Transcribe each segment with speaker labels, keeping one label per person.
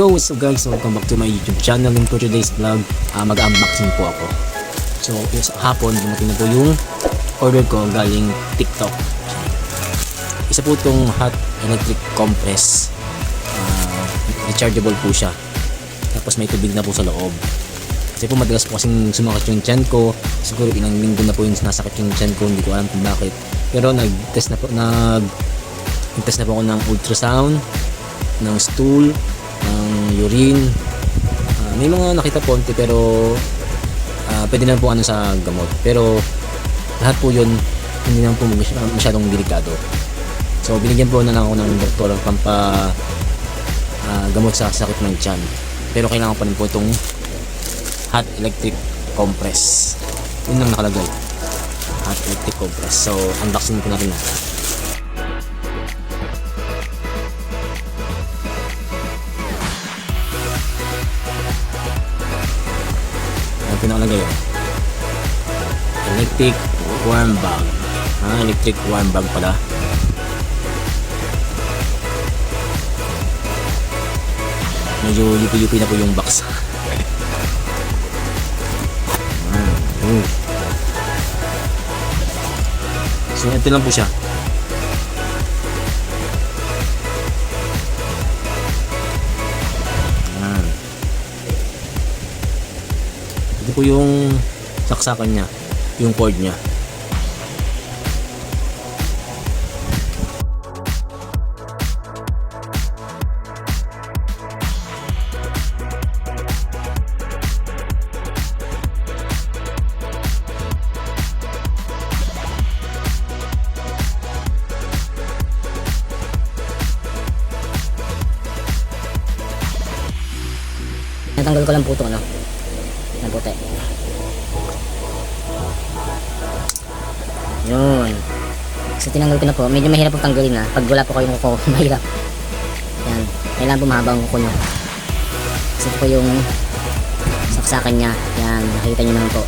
Speaker 1: Yo, what's up guys? Welcome back to my YouTube channel. And for today's vlog, mag-unboxing po ako. So, yes, hapon, dumating na po yung order ko galing TikTok. Isa po itong hot electric compress. Rechargeable po siya. Tapos may tubig na po sa loob. Kasi po madalas po kasing sumakit yung tiyan ko. Siguro ilang linggo na po yung nasakit yung tiyan ko. Hindi ko alam kung bakit. Pero nag-test na po ako ng ultrasound, ng stool, ng urine. May mga nakita konti pero pwede na po ano sa gamot. Pero lahat po yun hindi naman po masyadong delikado. So binigyan po na lang ako ng doktor ng gamot sa sakit ng tiyan. Pero kailangan pa rin po itong hot electric compress. Yun lang nakalagay, hot electric compress. So unboxing po natin na. Pinakalagay yun, electric warm bag. Electric warm bag pala. Medyo yupi-yupi na po yung box. So ito lang po siya. Ito po yung saksakan niya, yung cord niya.
Speaker 2: Natanggal ko lang po ito, ano, ng puti. Yun. Kasi tinanggal ko na po. Medyo mahirap po tanggalin na. Pag wala po kayong kuko, mahirap. Yan. Kailangan po mahaba ang kuko nyo. Kasi po yung saksakan niya. Yan. Nakita nyo naman po.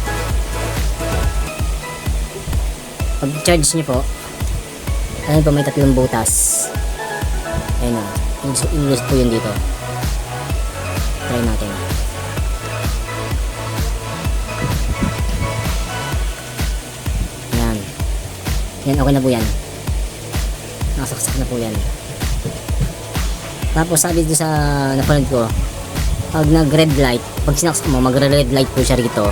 Speaker 2: Pag charge nyo po, ayun po, may tatlong butas. Ayun o. Inulus po yun dito. Try natin. Yan, okay na po yan. Nakasaksak na po yan. Tapos sabi dito sa napanood ko, pag nag-red light, pag sinaksak mo, mag-red light po siya rito.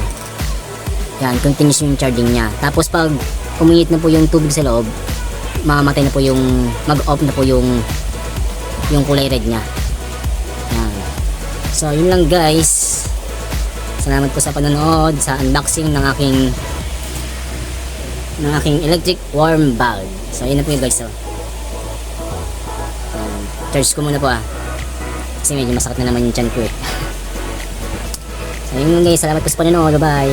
Speaker 2: Yan, continuous yung charging niya. Tapos pag uminit na po yung tubig sa loob, mamamatay na po yung, mag-off na po yung kulay red niya. Yan. So, yun lang guys. Salamat po sa panonood, sa unboxing ng aking electric warm bag. So yun na po yun guys. So, charge ko muna po kasi medyo masakit na naman yung tiyan ko So yun guys, salamat po sa panonood. Bye bye.